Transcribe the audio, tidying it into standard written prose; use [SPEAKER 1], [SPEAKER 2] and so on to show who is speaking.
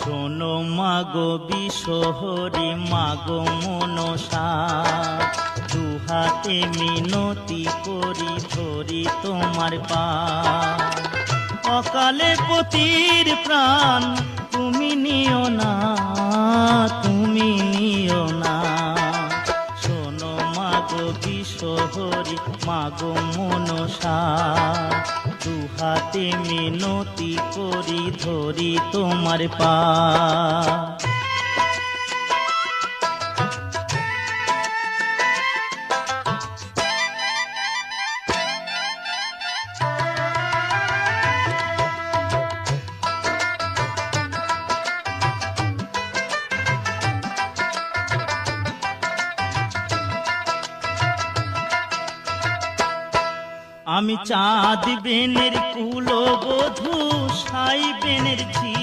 [SPEAKER 1] শোনো মাগো বিশহরি মাগো মনসা, দুহাতে মিনতি করি ধরি তোমার পা। অকালে পতির প্রাণ তুমি নিও না, তুমি নিও না। শোনো মাগো বিশহরি মাগো মনসা, দুহাতে মিনতি করি ধরি তোমার পা। আমি চাঁদ বেনের কুলবধূ, সাই বেনের ঝি,